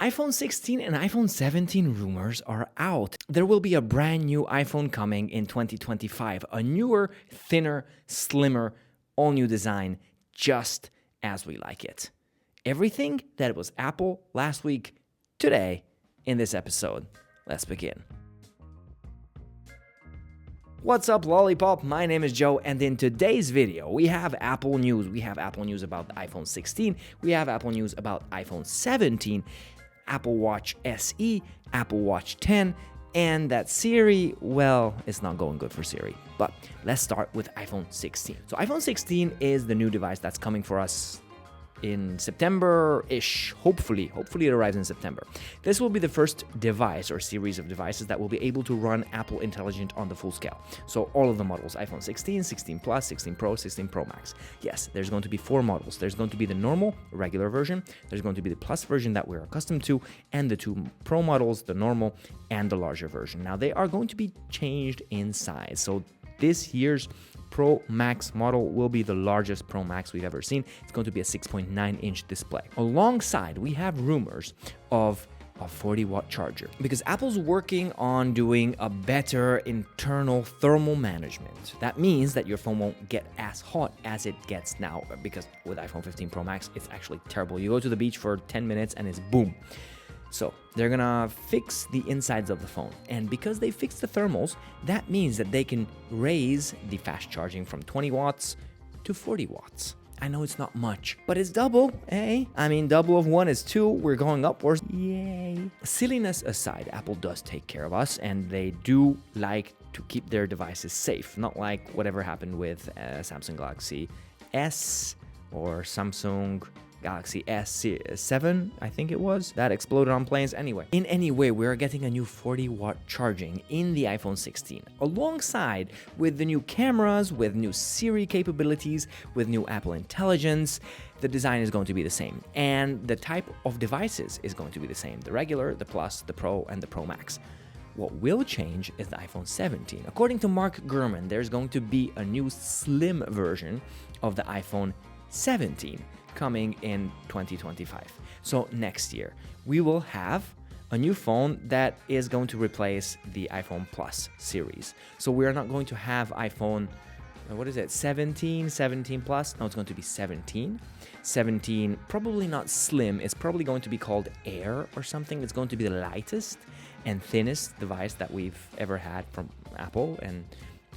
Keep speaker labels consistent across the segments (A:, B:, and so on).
A: iPhone 16 and iPhone 17 rumors are out. There will be a brand new iPhone coming in 2025, a newer, thinner, slimmer, all new design, just as we like it. Everything that was Apple last week, today, in this episode. Let's begin. What's up, Lollipop? My name is Joe, and in today's video, we have Apple news. We have Apple news about the iPhone 16, we have Apple news about iPhone 17, Apple Watch SE, Apple Watch 10, and that Siri, well, it's not going good for Siri. But let's start with iPhone 16. So iPhone 16 is the new device that's coming for us in September-ish, hopefully it arrives in September. This will be the first device or series of devices that will be able to run Apple Intelligent on the full scale. So all of the models, iPhone 16, 16 Plus, 16 Pro, 16 Pro Max. Yes, there's going to be 4 models. There's going to be the normal, regular version, there's going to be the Plus version that we're accustomed to, and the 2 Pro models, the normal and the larger version. Now they are going to be changed in size. So this year's Pro Max model will be the largest Pro Max we've ever seen. It's going to be a 6.9-inch display. Alongside, we have rumors of a 40-watt charger because Apple's working on doing a better internal thermal management. That means that your phone won't get as hot as it gets now, because with iPhone 15 Pro Max, it's actually terrible. You go to the beach for 10 minutes and it's boom. So they're gonna fix the insides of the phone. And because they fixed the thermals, that means that they can raise the fast charging from 20 watts to 40 watts. I know it's not much, but it's double, eh? I mean, double of 1 is 2. We're going upwards. Yay. Silliness aside, Apple does take care of us, and they do like to keep their devices safe. Not like whatever happened with Samsung Galaxy S or Samsung Galaxy S7, I think it was, that exploded on planes. Anyway, in any way, we are getting a new 40-watt charging in the iPhone 16, alongside with the new cameras, with new Siri capabilities, with new Apple Intelligence. The design is going to be the same, and the type of devices is going to be the same: the regular, the Plus, the Pro, and the Pro Max. What will change is the iPhone 17. According to Mark Gurman, there's going to be a new slim version of the iPhone 17 coming in 2025. So next year, we will have a new phone that is going to replace the iPhone Plus series. So we are not going to have iPhone, 17 Plus? No, it's going to be 17. 17, probably not slim. It's probably going to be called Air or something. It's going to be the lightest and thinnest device that we've ever had from Apple. And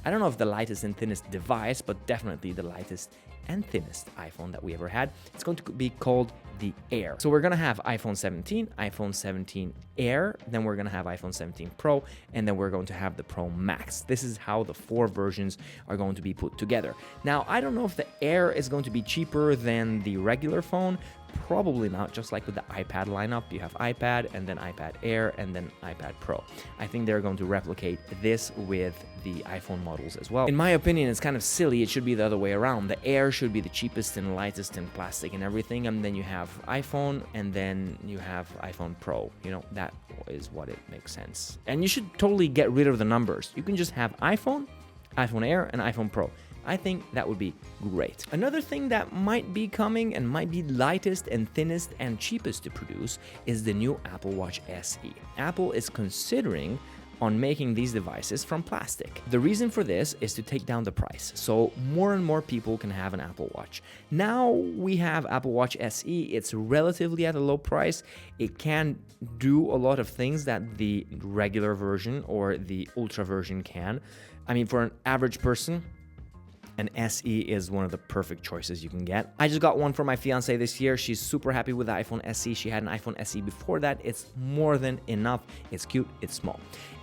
A: I don't know if the lightest and thinnest device, but definitely the lightest and thinnest iPhone that we ever had. It's going to be called the Air. So we're going to have iPhone 17, iPhone 17 Air, then we're going to have iPhone 17 Pro, and then we're going to have the Pro Max. This is how the 4 versions are going to be put together. Now, I don't know if the Air is going to be cheaper than the regular phone. Probably not, just like with the iPad lineup. You have iPad, and then iPad Air, and then iPad Pro. I think they're going to replicate this with the iPhone models as well. In my opinion, it's kind of silly. It should be the other way around. The Air should be the cheapest and lightest in plastic and everything, and then you have iPhone, and then you have iPhone Pro. You know, that is what it makes sense. And you should totally get rid of the numbers. You can just have iPhone, iPhone Air, and iPhone Pro. I think that would be great. Another thing that might be coming and might be lightest and thinnest and cheapest to produce is the new Apple Watch SE. Apple is considering on making these devices from plastic. The reason for this is to take down the price, so more and more people can have an Apple Watch. Now we have Apple Watch SE. It's relatively at a low price. It can do a lot of things that the regular version or the Ultra version can. I mean, for an average person, an SE is one of the perfect choices you can get. I just got one for my fiance this year. She's super happy with the iPhone SE. She had an iPhone SE before that. It's more than enough. It's cute, it's small.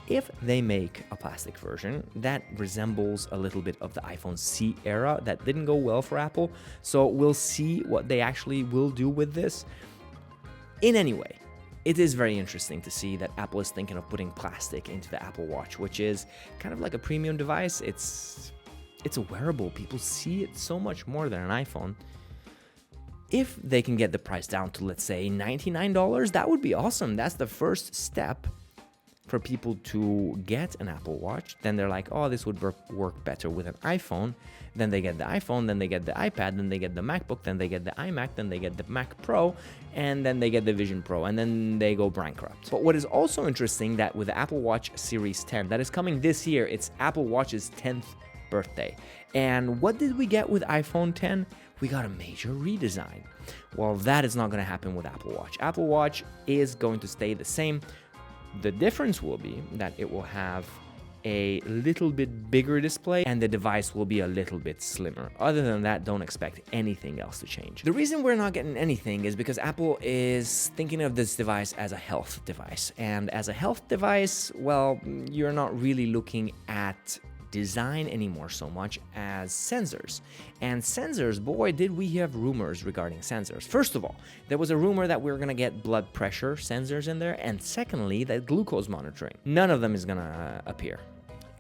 A: If they make a plastic version that resembles a little bit of the iPhone C era, that didn't go well for Apple. So we'll see what they actually will do with this. In any way, it is very interesting to see that Apple is thinking of putting plastic into the Apple Watch, which is kind of like a premium device. It's a wearable. People see it so much more than an iPhone. If they can get the price down to, let's say, $99, that would be awesome. That's the first step for people to get an Apple Watch. Then they're like, oh, this would work better with an iPhone. Then they get the iPhone, then they get the iPad, then they get the MacBook, then they get the iMac, then they get the Mac Pro, and then they get the Vision Pro, and then they go bankrupt. But what is also interesting that with the Apple Watch Series 10, that is coming this year, it's Apple Watch's 10th birthday. And what did we get with iPhone 10? We got a major redesign. Well, that is not going to happen with Apple Watch. Apple Watch is going to stay the same. The difference will be that it will have a little bit bigger display and the device will be a little bit slimmer. Other than that, don't expect anything else to change. The reason we're not getting anything is because Apple is thinking of this device as a health device. And as a health device, well, you're not really looking at design anymore so much as sensors. And sensors, boy, did we have rumors regarding sensors. First of all, there was a rumor that we were going to get blood pressure sensors in there, and secondly, that glucose monitoring. None of them is going to appear.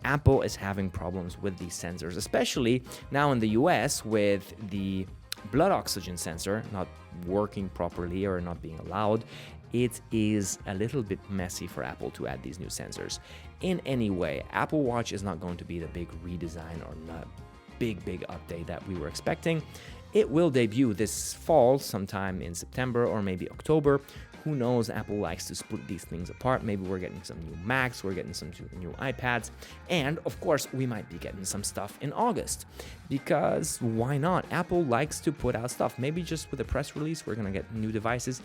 A: Apple is having problems with these sensors, especially now in the US with the blood oxygen sensor not working properly or not being allowed. It is a little bit messy for Apple to add these new sensors. In any way, Apple Watch is not going to be the big redesign or not big update that we were expecting. It will debut this fall, sometime in September or maybe October. Who knows? Apple likes to split these things apart. Maybe we're getting some new Macs, we're getting some new iPads, and of course, we might be getting some stuff in August. Because why not? Apple likes to put out stuff. Maybe just with a press release, we're gonna get new devices.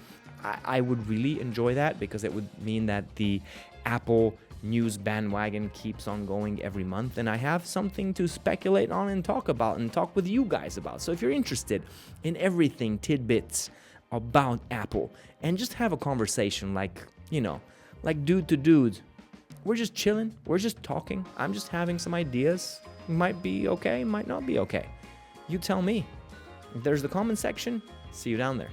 A: I would really enjoy that because it would mean that the Apple news bandwagon keeps on going every month, and I have something to speculate on and talk about and talk with you guys about. So if you're interested in everything tidbits about Apple and just have a conversation like dude to dude, we're just chilling, we're just talking, I'm just having some ideas, might be okay, might not be okay, you tell me. There's the comment section, see you down there.